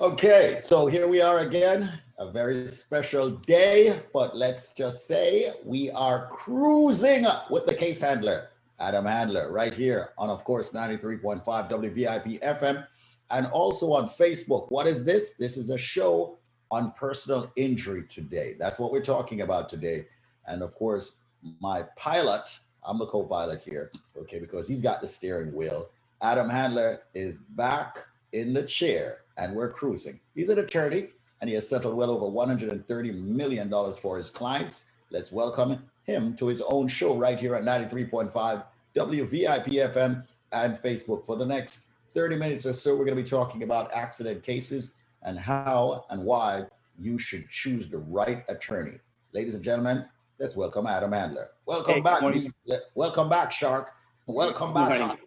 Okay, so here we are again, a very special day, but let's just say we are cruising with the case handler, Adam Handler, right here on, of course, 93.5 WVIP FM and also on Facebook. What is this? This is a show on personal injury today. That's what we're talking about today. And of course, my pilot, I'm the co pilot here, okay, because he's got the steering wheel. Adam Handler is back in the chair and we're cruising. He's an attorney and he has settled well over $130 million for his clients. Let's welcome him to his own show right here at 93.5 WVIP FM and Facebook. For the next 30 minutes or so, we're going to be talking about accident cases and how and why you should choose the right attorney. Ladies and gentlemen, let's welcome Adam Handler. Welcome back, welcome back, Shark. Welcome back,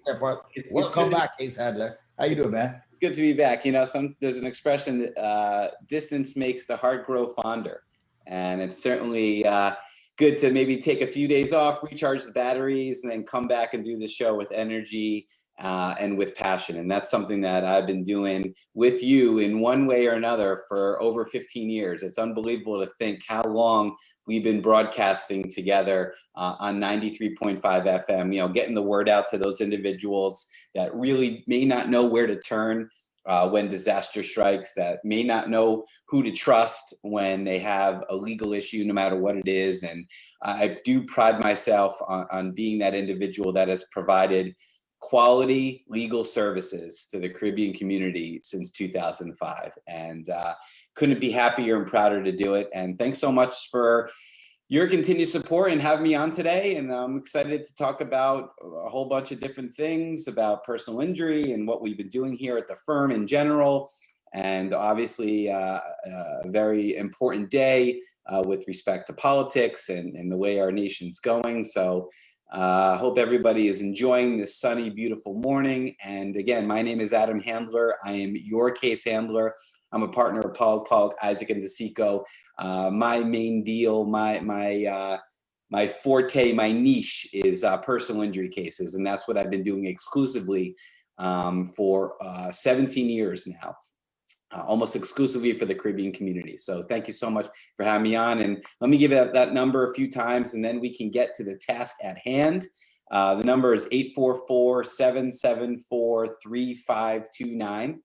welcome back, Case Handler. How you doing, man? It's good to be back. You know, there's an expression that distance makes the heart grow fonder, and it's certainly good to maybe take a few days off, recharge the batteries, and then come back and do the show with energy and with passion. And that's something that I've been doing with you in one way or another for over 15 years. It's unbelievable to think how long we've been broadcasting together on 93.5 FM, you know, getting the word out to those individuals that really may not know where to turn when disaster strikes, that may not know who to trust when they have a legal issue, no matter what it is. And I do pride myself on being that individual that has provided quality legal services to the Caribbean community since 2005. And couldn't be happier and prouder to do it. And thanks so much for your continued support and having me on today. And I'm excited to talk about a whole bunch of different things about personal injury and what we've been doing here at the firm in general. And obviously a very important day with respect to politics and the way our nation's going. So I hope everybody is enjoying this sunny, beautiful morning. And again, my name is Adam Handler. I am your case handler. I'm a partner of Pollock, Isaac, and DeSico. My main deal, my forte, my niche is personal injury cases, and that's what I've been doing exclusively for 17 years now. Almost exclusively for the Caribbean community. So thank you so much for having me on. And let me give that number a few times and then we can get to the task at hand. The number is 844-774-3529,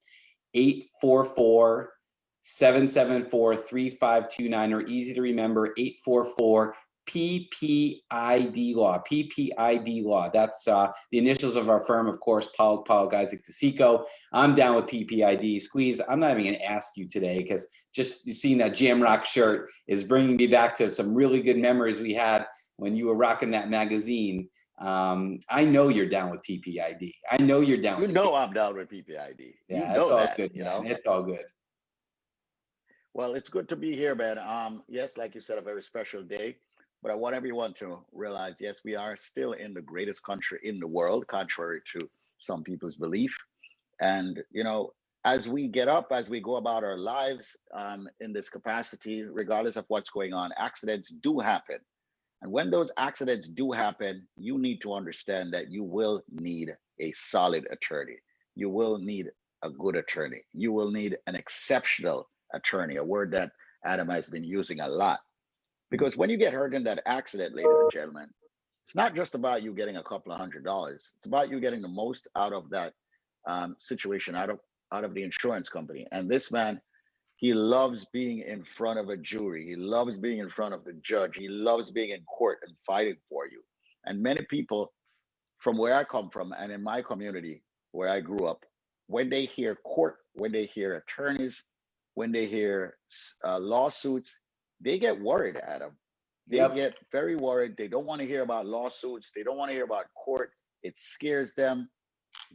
844-774-3529, or easy to remember, 844 PPID law, PPID law. That's the initials of our firm, of course, Pollock, Isaac, DeSico. I'm down with PPID. Squeeze, I'm not even going to ask you today because just seeing that Jamrock shirt is bringing me back to some really good memories we had when you were rocking that magazine. I know you're down with PPID. I know you're down with PPID. I'm down with PPID. Yeah, you know that, good, you know? It's all good. Well, it's good to be here, man. Yes, like you said, a very special day. But I want everyone to realize, yes, we are still in the greatest country in the world, contrary to some people's belief. And, you know, as we get up, as we go about our lives in this capacity, regardless of what's going on, accidents do happen. And when those accidents do happen, you need to understand that you will need a solid attorney. You will need a good attorney. You will need an exceptional attorney, a word that Adam has been using a lot. Because when you get hurt in that accident, ladies and gentlemen, it's not just about you getting a couple of $100. It's about you getting the most out of that situation, out of the insurance company. And this man, he loves being in front of a jury. He loves being in front of the judge. He loves being in court and fighting for you. And many people from where I come from and in my community where I grew up, when they hear court, when they hear attorneys, when they hear lawsuits, they get worried, Adam. They get very worried. They don't want to hear about lawsuits. They don't want to hear about court. It scares them.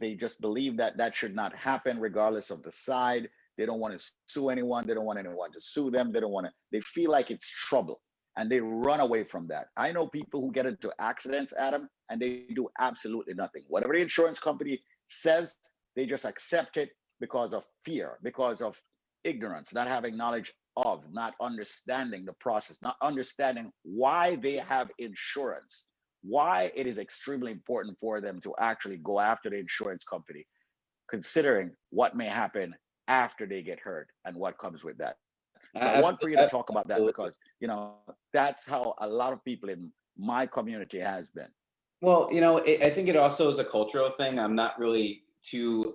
They just believe that that should not happen regardless of the side. They don't want to sue anyone. They don't want anyone to sue them. They feel like it's trouble and they run away from that. I know people who get into accidents, Adam, and they do absolutely nothing. Whatever the insurance company says, they just accept it because of fear, because of ignorance, not having knowledge of, not understanding the process, not understanding why they have insurance, why it is extremely important for them to actually go after the insurance company, considering what may happen after they get hurt and what comes with that. So I want for you to talk about that Absolutely. because, that's how a lot of people in my community has been. Well, I think it also is a cultural thing. I'm not really too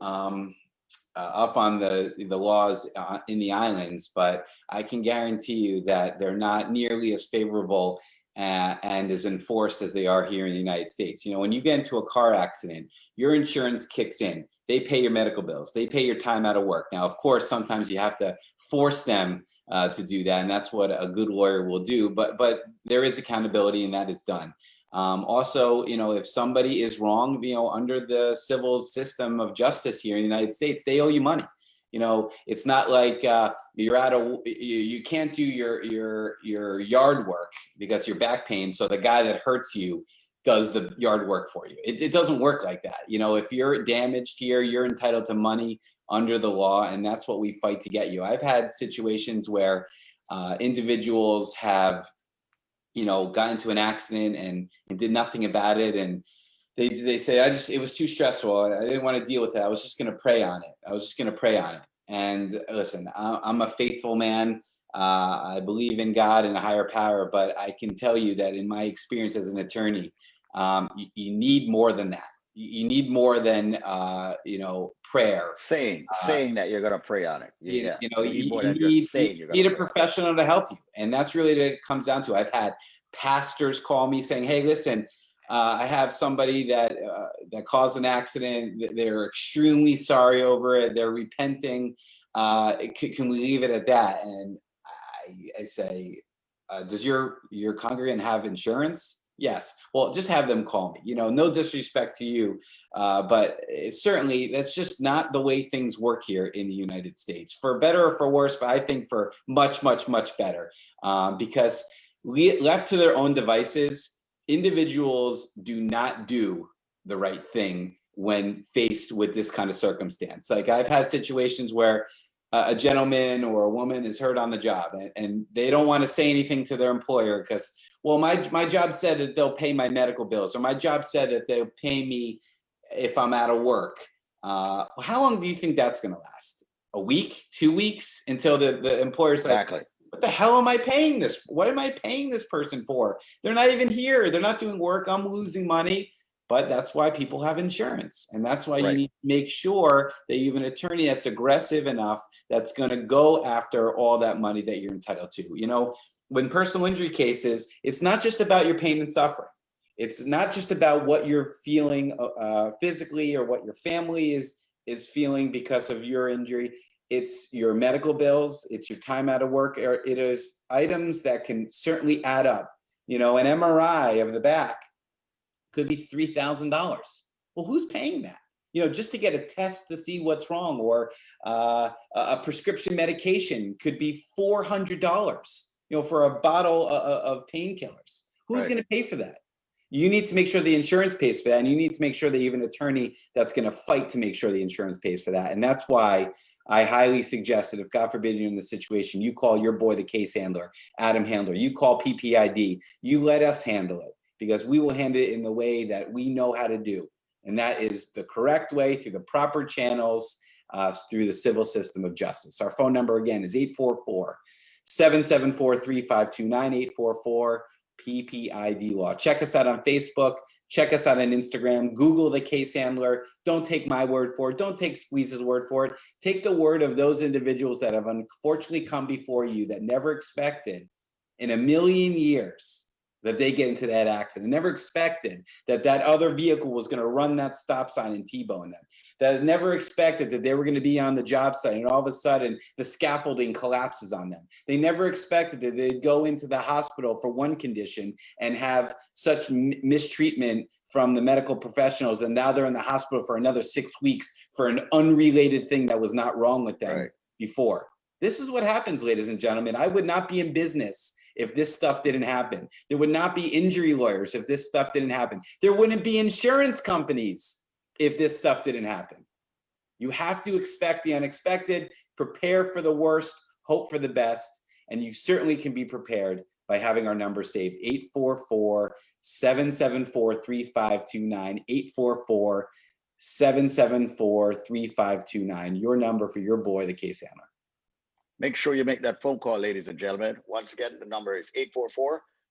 up on the laws in the islands, but I can guarantee you that they're not nearly as favorable and as enforced as they are here in the United States. When you get into a car accident, your insurance kicks in. They pay your medical bills. They pay your time out of work. Now, of course, sometimes you have to force them to do that, and that's what a good lawyer will do. But there is accountability, and that is done. Also, if somebody is wrong, under the civil system of justice here in the United States, they owe you money. It's not like you're you can't do your yard work because your back pain. So the guy that hurts you does the yard work for you. It doesn't work like that. If you're damaged here, you're entitled to money under the law, and that's what we fight to get you. I've had situations where individuals have got into an accident and did nothing about it, and they say, it was too stressful. I didn't want to deal with it. I was just going to pray on it. And listen, I'm a faithful man. I believe in God and a higher power, but I can tell you that in my experience as an attorney, you need more than that. You need more than prayer. Saying that you're going to pray on it. Yeah. You need more than just saying you're going to need a professional to help you. And that's really what it comes down to. I've had pastors call me saying, hey, listen, I have somebody that caused an accident. They're extremely sorry over it. They're repenting. Can we leave it at that? And I say, does your congregant have insurance? Yes. Well, just have them call me. No disrespect to you, but certainly that's just not the way things work here in the United States, for better or for worse. But I think for much, much, much better, because left to their own devices, individuals do not do the right thing when faced with this kind of circumstance. Like, I've had situations where a gentleman or a woman is hurt on the job, and they don't want to say anything to their employer because, well, my job said that they'll pay my medical bills, or my job said that they'll pay me if I'm out of work. How long do you think that's going to last? A week, 2 weeks, until the employer's exactly. Like, what the hell am I paying this? What am I paying this person for? They're not even here. They're not doing work. I'm losing money. But that's why people have insurance. And that's why you need to make sure that you have an attorney that's aggressive enough, that's going to go after all that money that you're entitled to. When personal injury cases, it's not just about your pain and suffering. It's not just about what you're feeling physically or what your family is feeling because of your injury. It's your medical bills, it's your time out of work, or it is items that can certainly add up. An MRI of the back could be $3,000. Well, who's paying that? Just to get a test to see what's wrong, or a prescription medication could be $400, for a bottle of painkillers. Who's going to pay for that? You need to make sure the insurance pays for that, and you need to make sure that you have an attorney that's going to fight to make sure the insurance pays for that. And that's why I highly suggest that if, God forbid, you're in the situation, you call your boy, the case handler, Adam Handler. You call PPID. You let us handle it, because we will handle it in the way that we know how to do. And that is the correct way, through the proper channels, through the civil system of justice. Our phone number, again, is 844-774-3529, 844-PPID Law. Check us out on Facebook. Check us out on Instagram. Google the case handler. Don't take my word for it. Don't take Squeeze's word for it. Take the word of those individuals that have unfortunately come before you, that never expected in a million years that they get into that accident. Never expected that other vehicle was going to run that stop sign and T-bone them. That never expected that they were going to be on the job site and all of a sudden the scaffolding collapses on them. They never expected that they'd go into the hospital for one condition and have such mistreatment from the medical professionals, and now they're in the hospital for another 6 weeks for an unrelated thing that was not wrong with them before. This is what happens, ladies and gentlemen. I would not be in business if this stuff didn't happen. There would not be injury lawyers if this stuff didn't happen. There wouldn't be insurance companies if this stuff didn't happen. You have to expect the unexpected, prepare for the worst, hope for the best, and you certainly can be prepared by having our number saved, 844-774-3529, 844-774-3529. Your number for your boy, the case handler. Make sure you make that phone call, ladies and gentlemen. Once again, the number is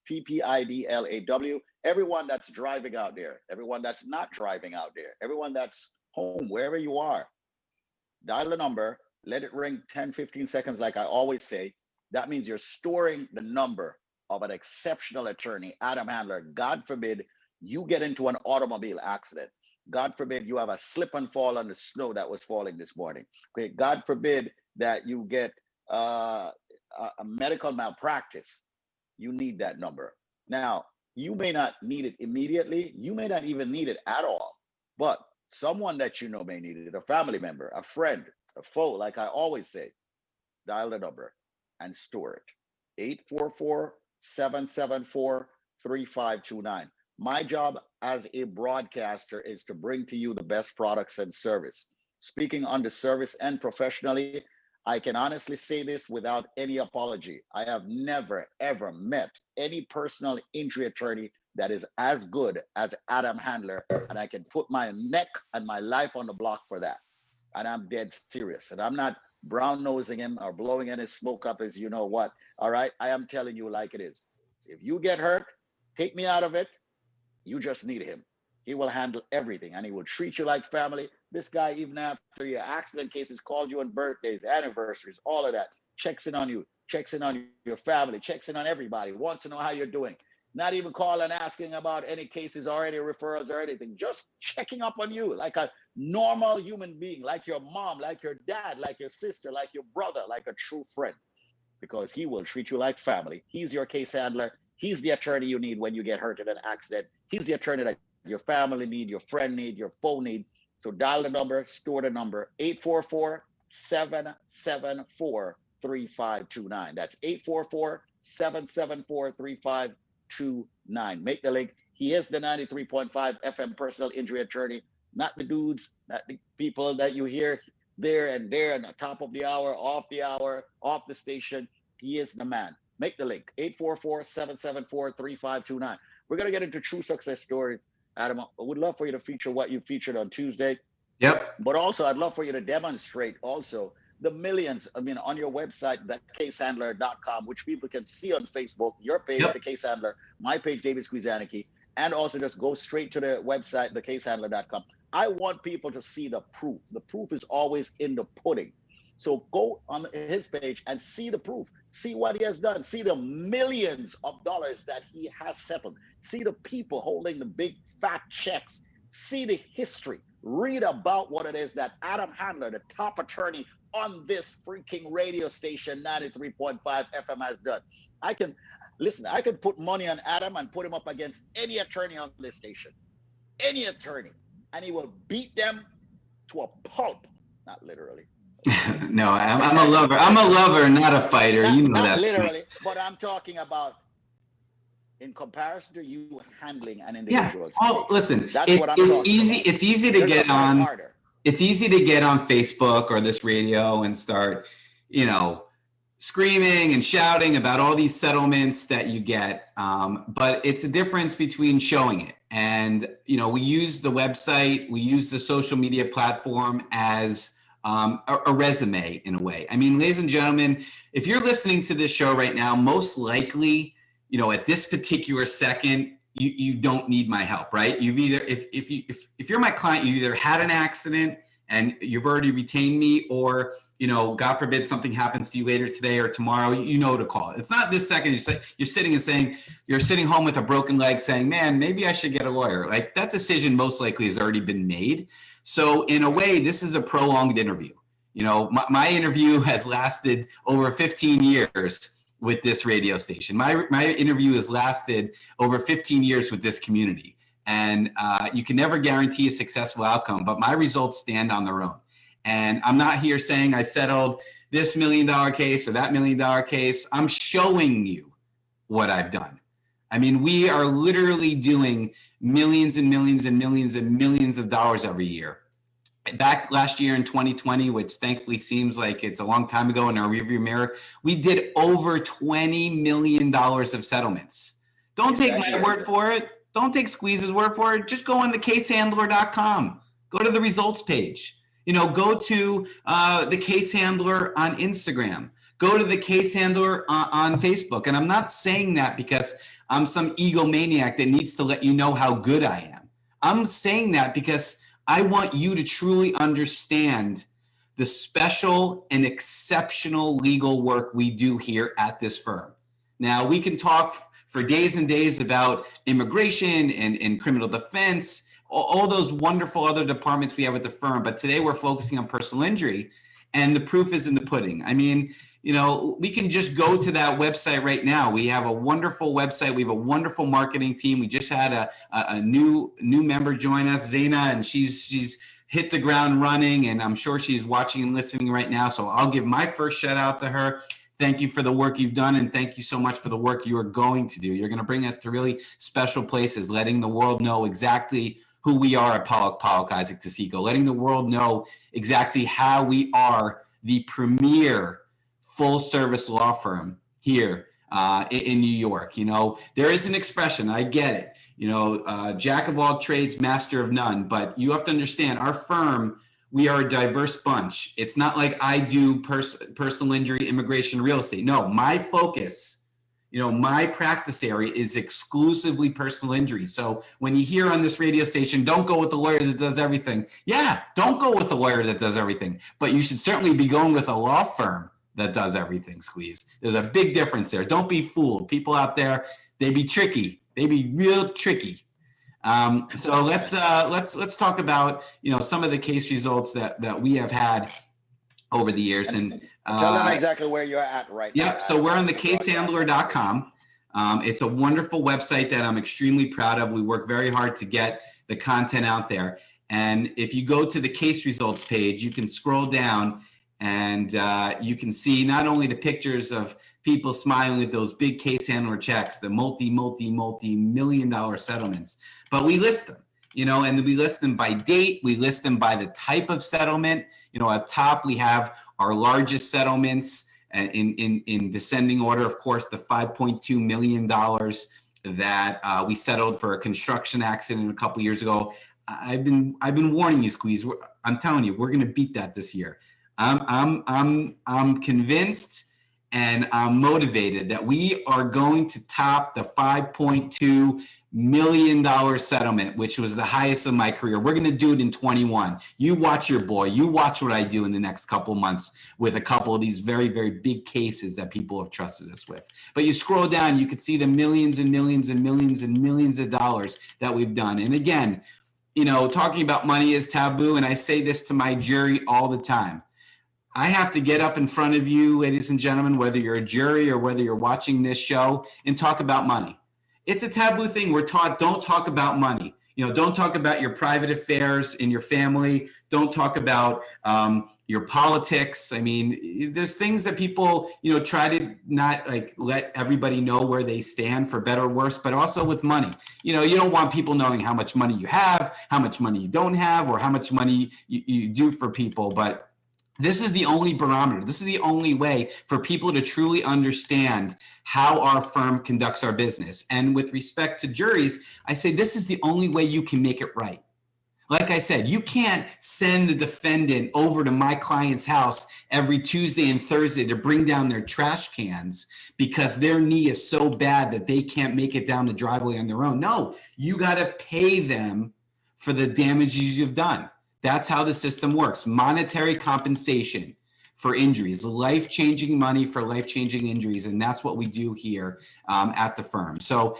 844-PPIDLAW. Everyone that's driving out there, everyone that's not driving out there, everyone that's home, wherever you are, dial the number, let it ring 10, 15 seconds like I always say. That means you're storing the number of an exceptional attorney, Adam Handler. God forbid you get into an automobile accident. God forbid you have a slip and fall on the snow that was falling this morning. Okay, God forbid that you get a medical malpractice. You need that number. Now, you may not need it immediately. You may not even need it at all. But someone that you know may need it, a family member, a friend, a foe, like I always say, dial the number and store it. 844-774-3529. My job as a broadcaster is to bring to you the best products and service. Speaking on the service and professionally, I can honestly say this without any apology. I have never, ever met any personal injury attorney that is as good as Adam Handler, and I can put my neck and my life on the block for that. And I'm dead serious. And I'm not brown nosing him or blowing any smoke up as you know what. All right. I am telling you like it is. If you get hurt, take me out of it. You just need him. He will handle everything and he will treat you like family. This guy, even after your accident cases, called you on birthdays, anniversaries, all of that, checks in on you, checks in on your family, checks in on everybody, wants to know how you're doing. Not even calling, asking about any cases or any referrals or anything, just checking up on you like a normal human being, like your mom, like your dad, like your sister, like your brother, like a true friend, because he will treat you like family. He's your case handler. He's the attorney you need when you get hurt in an accident. He's the attorney that your family need, your friend need, your foe need. So dial the number, store the number, 844-774-3529. That's 844-774-3529. Make the link. He is the 93.5 FM personal injury attorney, not the dudes, not the people that you hear there and the top of the hour, off the station. He is the man. Make the link, 844-774-3529. We're going to get into true success stories. Adam, I would love for you to feature what you featured on Tuesday. Yep. But also, I'd love for you to demonstrate also the millions, on your website, thecasehandler.com, which people can see on Facebook, your page, The Case Handler, my page, David Squeezaniki, and also just go straight to the website, thecasehandler.com. I want people to see the proof. The proof is always in the pudding. So go on his page and see the proof. See what he has done. See the millions of dollars that he has settled. See the people holding the big fat checks. See the history. Read about what it is that Adam Handler, the top attorney on this freaking radio station, 93.5 FM, has done. I can put money on Adam and put him up against any attorney on this station. Any attorney. And he will beat them to a pulp. Not literally. No, I'm a lover. I'm a lover, not a fighter. You know not that. Literally, but I'm talking about in comparison to you handling an individual. Yeah. Oh, listen, that's what I'm talking easy. about. It's easy to get on. It's easy to get on Facebook or this radio and start, screaming and shouting about all these settlements that you get. But it's a difference between showing it. And, we use the website, we use the social media platform as a resume in a way. I mean, ladies and gentlemen, if you're listening to this show right now, most likely, at this particular second, you don't need my help, right? You've either, if you're my client, you either had an accident and you've already retained me, or, God forbid something happens to you later today or tomorrow, to call. It's not this second you're sitting and saying, you're sitting home with a broken leg saying, man, maybe I should get a lawyer. Like, that decision most likely has already been made. So in a way, this is a prolonged interview. My interview has lasted over 15 years with this radio station. My interview has lasted over 15 years with this community. And you can never guarantee a successful outcome, but my results stand on their own. And I'm not here saying I settled this $1 million case or that $1 million case. I'm showing you what I've done. I mean, we are literally doing millions and millions and millions and millions of dollars every year. Back last year in 2020, which thankfully seems like it's a long time ago in our rearview mirror, we did over $20 million of settlements. Don't take my word for it. Don't take Squeeze's word for it. Just go on thecasehandler.com. Go to the results page. Go to the case handler on Instagram. Go to the case handler on Facebook. And I'm not saying that because I'm some egomaniac that needs to let you know how good I am. I'm saying that because I want you to truly understand the special and exceptional legal work we do here at this firm. Now, we can talk for days and days about immigration and criminal defense, all those wonderful other departments we have at the firm. But today we're focusing on personal injury, and the proof is in the pudding. I mean, we can just go to that website right now. We have a wonderful website. We have a wonderful marketing team. We just had a new member join us, Zaina, and she's hit the ground running, and I'm sure she's watching and listening right now. So I'll give my first shout out to her. Thank you for the work you've done, and thank you so much for the work you are going to do. You're going to bring us to really special places, letting the world know exactly who we are at Pollock, Isaac Tesico, letting the world know exactly how we are the premier full service law firm here in New York. There is an expression, I get it, jack of all trades, master of none, but you have to understand our firm, we are a diverse bunch. It's not like I do personal injury, immigration, real estate. No, my focus, my practice area is exclusively personal injury. So when you hear on this radio station, don't go with the lawyer that does everything. Yeah, don't go with the lawyer that does everything, but you should certainly be going with a law firm that does everything, Squeeze. There's a big difference there. Don't be fooled. People out there, they be tricky. They be real tricky. So let's talk about some of the case results that we have had over the years. And tell them exactly where you're at right now. Yep. So we're on the casehandler.com. It's a wonderful website that I'm extremely proud of. We work very hard to get the content out there. And if you go to the case results page, you can scroll down and you can see not only the pictures of people smiling at those big case handler checks, the multi-million dollar settlements, but we list them, and we list them by date. We list them by the type of settlement. At top, we have our largest settlements in descending order. Of course, the $5.2 million that we settled for a construction accident a couple years ago. I've been warning you, Squeeze. I'm telling you, we're going to beat that this year. I'm convinced and I'm motivated that we are going to top the $5.2 million settlement, which was the highest of my career. We're going to do it in 21. You watch your boy. You watch what I do in the next couple of months with a couple of these very, very big cases that people have trusted us with. But you scroll down, you can see the millions and millions and millions and millions of dollars that we've done. And again, talking about money is taboo. And I say this to my jury all the time. I have to get up in front of you, ladies and gentlemen, whether you're a jury or whether you're watching this show, and talk about money. It's a taboo thing. We're taught, don't talk about money. Don't talk about your private affairs in your family. Don't talk about your politics. I mean, there's things that people, try to not let everybody know where they stand, for better or worse, but also with money. You don't want people knowing how much money you have, how much money you don't have, or how much money you do for people. But this is the only barometer. This is the only way for people to truly understand how our firm conducts our business. And with respect to juries, I say this is the only way you can make it right. Like I said, you can't send the defendant over to my client's house every Tuesday and Thursday to bring down their trash cans because their knee is so bad that they can't make it down the driveway on their own. No, you got to pay them for the damages you've done. That's how the system works. Monetary compensation for injuries, life-changing money for life-changing injuries. And that's what we do here at the firm. So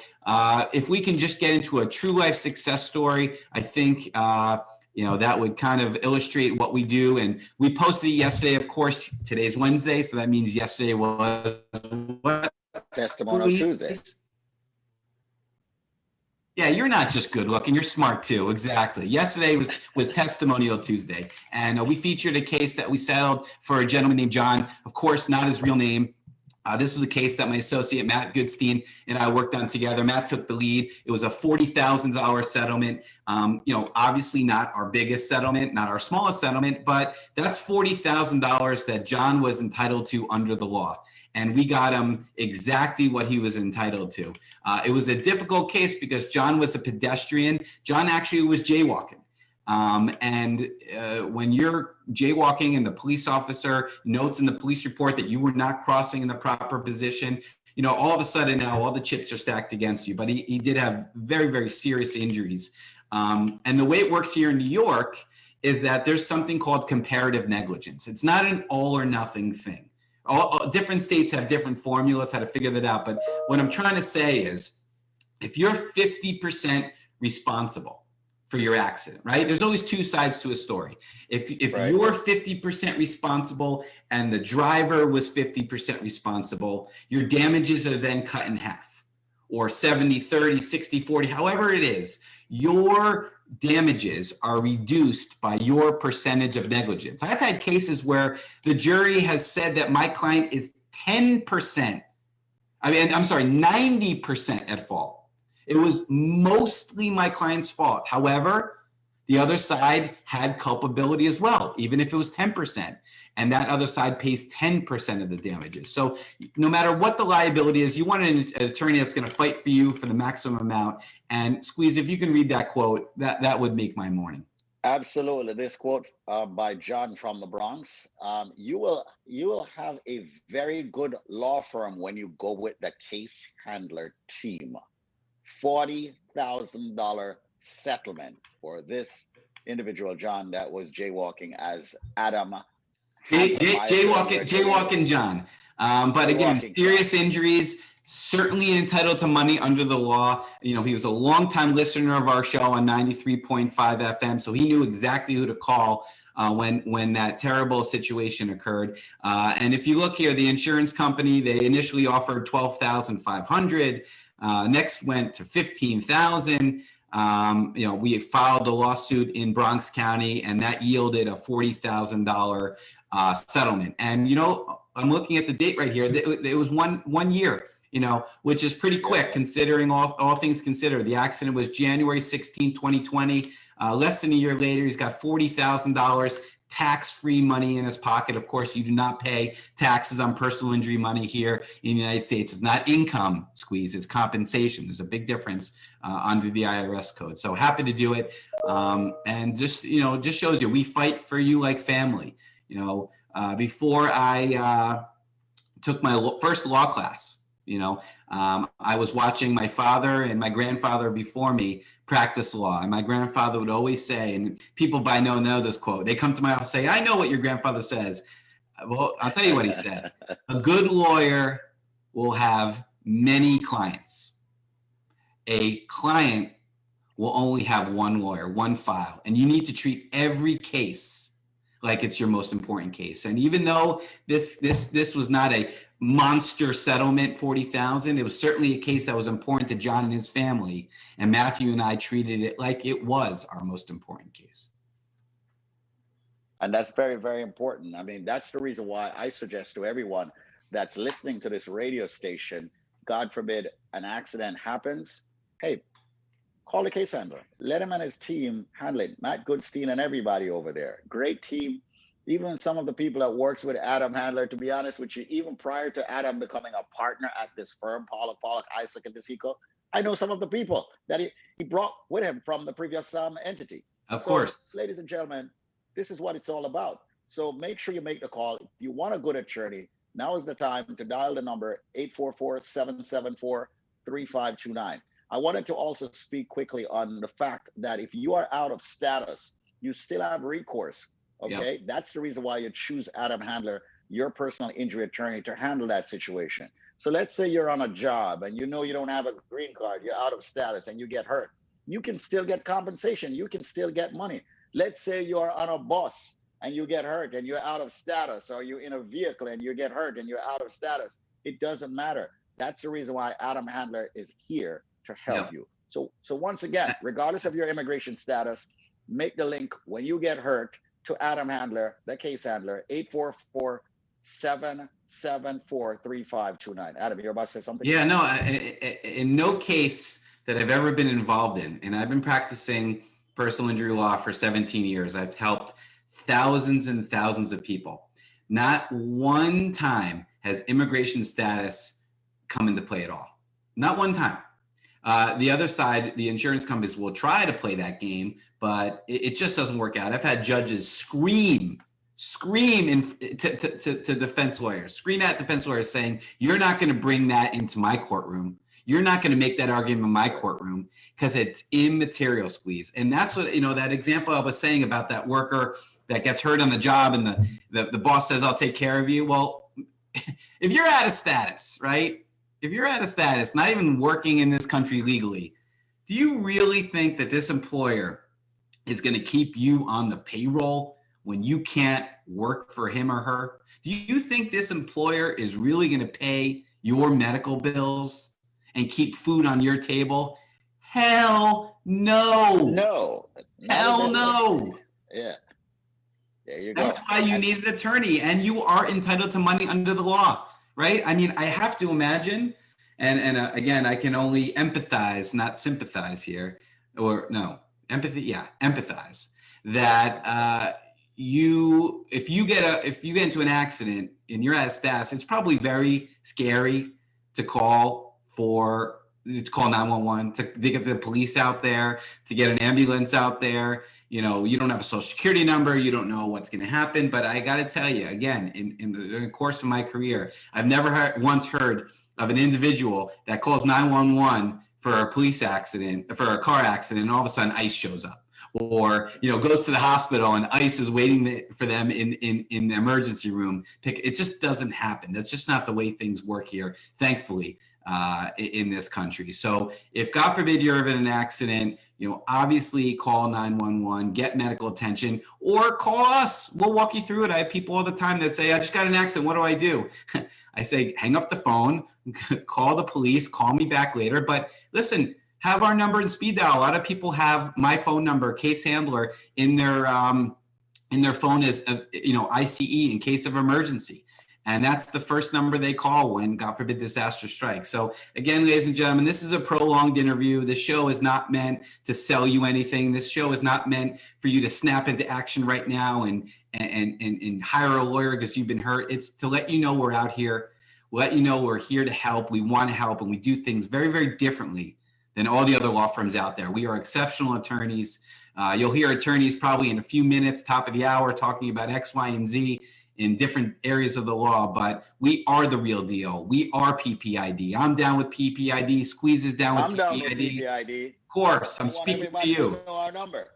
if we can just get into a true life success story, I think, that would kind of illustrate what we do. And we posted it yesterday. Of course, today's Wednesday. So that means yesterday was what? Testimonial Tuesday. Yeah, you're not just good looking, you're smart too. Exactly. Yesterday was Testimonial Tuesday, and we featured a case that we settled for a gentleman named John. Of course, not his real name. This was a case that my associate Matt Goodstein and I worked on together. Matt took the lead. It was a $40,000 settlement. Obviously not our biggest settlement, not our smallest settlement, but that's $40,000 that John was entitled to under the law. And we got him exactly what he was entitled to. It was a difficult case because John was a pedestrian. John actually was jaywalking. When you're jaywalking and the police officer notes in the police report that you were not crossing in the proper position, all of a sudden now all the chips are stacked against you. But he did have very, very serious injuries. And the way it works here in New York is that there's something called comparative negligence. It's not an all or nothing thing. All different states have different formulas how to figure that out. But what I'm trying to say is, if you're 50% responsible for your accident, right? There's always two sides to a story. If Right. you're 50% responsible and the driver was 50% responsible, your damages are then cut in half, or 70, 30, 60, 40, however it is. Your damages are reduced by your percentage of negligence. I've had cases where the jury has said that my client is 10%, 90% at fault. It was mostly my client's fault. However, the other side had culpability as well, even if it was 10%. And that other side pays 10% of the damages. So no matter what the liability is, you want an attorney that's going to fight for you for the maximum amount. And Squeeze, if you can read that quote, that would make my morning. Absolutely. This quote by John from the Bronx. You will have a very good law firm when you go with the case handler team. $40,000 settlement for this individual, John, that was jaywalking as Adam. Jaywalking John. But again, serious injuries, certainly entitled to money under the law. He was a longtime listener of our show on 93.5 FM, so he knew exactly who to call when that terrible situation occurred. And if you look here, the insurance company, they initially offered $12,500. Next went to $15,000. We filed a lawsuit in Bronx County, and that yielded a $40,000 settlement. And I'm looking at the date right here. It was one year, which is pretty quick considering all things considered. The accident was January 16, 2020. Less than a year later, he's got $40,000 tax-free money in his pocket. Of course, you do not pay taxes on personal injury money here in the United States. It's not income, Squeeze, it's compensation. There's a big difference under the IRS code. So happy to do it. And just shows you, we fight for you like family. Before I took my first law class, I was watching my father and my grandfather before me practice law. And my grandfather would always say, and people by now know this quote, they come to my office and say, I know what your grandfather says. Well, I'll tell you what he said. A good lawyer will have many clients. A client will only have one lawyer, one file. And you need to treat every case like it's your most important case. And even though this was not a monster settlement, $40,000, it was certainly a case that was important to John and his family. And Matthew and I treated it like it was our most important case. And that's very, very important. I mean, that's the reason why I suggest to everyone that's listening to this radio station, God forbid an accident happens, hey, call the case handler. Let him and his team handle it. Matt Goodstein and everybody over there. Great team. Even some of the people that works with Adam Handler, to be honest with you, even prior to Adam becoming a partner at this firm, Pollock, Isaac, and DeSico, I know some of the people that he brought with him from the previous entity. Of course. Ladies and gentlemen, this is what it's all about. So make sure you make the call. If you want a good attorney, now is the time to dial the number 844-774-3529. I wanted to also speak quickly on the fact that if you are out of status, you still have recourse. Okay, yep. That's the reason why you choose Adam Handler, your personal injury attorney, to handle that situation. So let's say you're on a job and you don't have a green card, you're out of status and you get hurt. You can still get compensation. You can still get money. Let's say you're on a bus and you get hurt and you're out of status, or you're in a vehicle and you get hurt and you're out of status. It doesn't matter. That's the reason why Adam Handler is here to help you. So once again, regardless of your immigration status, make the link when you get hurt to Adam Handler, the case handler, 844-774-3529. Adam, you're about to say something? Yeah, no, in no case that I've ever been involved in, and I've been practicing personal injury law for 17 years. I've helped thousands and thousands of people. Not one time has immigration status come into play at all. Not one time. The other side, the insurance companies will try to play that game, but it just doesn't work out. I've had judges scream to defense lawyers, scream at defense lawyers saying, you're not going to bring that into my courtroom. You're not going to make that argument in my courtroom because it's immaterial, Squeeze. And that's what, that example I was saying about that worker that gets hurt on the job and the boss says, I'll take care of you. Well, if you're out of status, right? If you're out of status, not even working in this country legally, do you really think that this employer is going to keep you on the payroll when you can't work for him or her? Do you think this employer is really going to pay your medical bills and keep food on your table? Hell no. No. Hell no. Yeah. There you go. That's why you need an attorney, and you are entitled to money under the law, right? I mean, I have to imagine, and again, I can only empathize, not sympathize here, or no, empathize that if you get into an accident and you're out of status, it's probably very scary to call 911, to get the police out there, to get an ambulance out there. You don't have a social security number. You don't know what's going to happen. But I got to tell you, again, in the course of my career, I've never once heard of an individual that calls 911 for a police accident, for a car accident, and all of a sudden ICE shows up. Or, goes to the hospital and ICE is waiting for them in the emergency room. It just doesn't happen. That's just not the way things work here, thankfully, in this country. So if, God forbid, you're in an accident, obviously call 911, get medical attention, or call us. We'll walk you through it. I have people all the time that say, I just got an accident. What do I do? I say, hang up the phone, call the police, call me back later. But listen, have our number in speed dial. A lot of people have my phone number, case handler, in their phone as ICE, in case of emergency. And that's the first number they call when, God forbid, disaster strikes. So again, ladies and gentlemen, this is a prolonged interview. The show is not meant to sell you anything. This show is not meant for you to snap into action right now and hire a lawyer because you've been hurt. It's to let you know we're out here, let you know we're here to help. We want to help, and we do things very, very differently than all the other law firms out there. We are exceptional attorneys. You'll hear attorneys probably in a few minutes, top of the hour, talking about X, Y, and Z in different areas of the law, but we are the real deal. We are PPID. I'm down with PPID. Squeeze is down with PPID. I'm down with PPID. Of course, I'm speaking for you. Our number,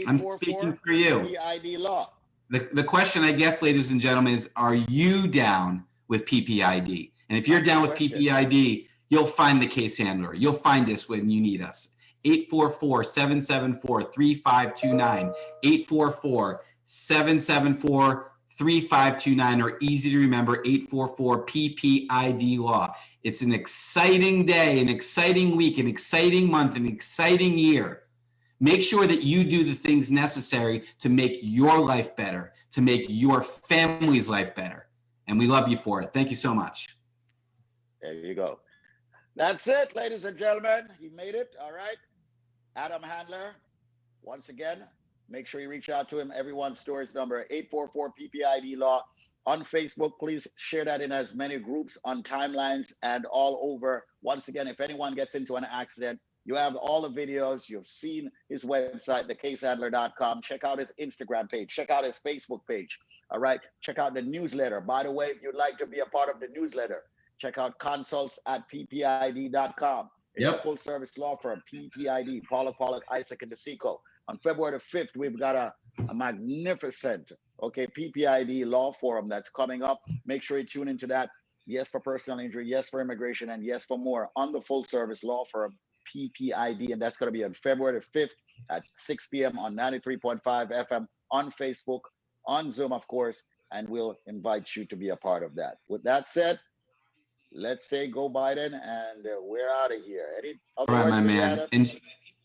I'm speaking for you. PPID law. The question, I guess, ladies and gentlemen, is, are you down with PPID? And if you're down with PPID, you'll find the case handler. You'll find us when you need us. 844-774-3529. 844-774-3529, or easy to remember, 844-PPID-LAW. It's an exciting day, an exciting week, an exciting month, an exciting year. Make sure that you do the things necessary to make your life better, to make your family's life better. And we love you for it. Thank you so much. There you go. That's it, ladies and gentlemen. He made it. All right. Adam Handler, once again, make sure you reach out to him. Everyone's stories number 844-PPID-LAW. On Facebook, please share that in as many groups, on timelines, and all over. Once again, if anyone gets into an accident, you have all the videos. You've seen his website, thecasehandler.com. Check out his Instagram page. Check out his Facebook page. All right. Check out the newsletter. By the way, if you'd like to be a part of the newsletter, check out consults@ppid.com. It's a full service law firm, PPID, Paula Pollock, Isaac, and DeSico. On February the 5th, we've got a magnificent, PPID law forum that's coming up. Make sure you tune into that. Yes for personal injury, yes for immigration, and yes for more on the full service law firm, PPID. And that's going to be on February the 5th at 6 p.m. on 93.5 FM, on Facebook, on Zoom, of course, and we'll invite you to be a part of that. With that said, let's say go Biden, and we're out of here. Any other words, my man.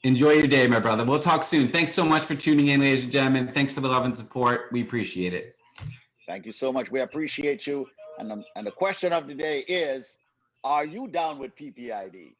Enjoy your day, my brother. We'll talk soon. Thanks so much for tuning in, ladies and gentlemen. Thanks for the love and support. We appreciate it. Thank you so much. We appreciate you. And the question of the day is, are you down with PPID?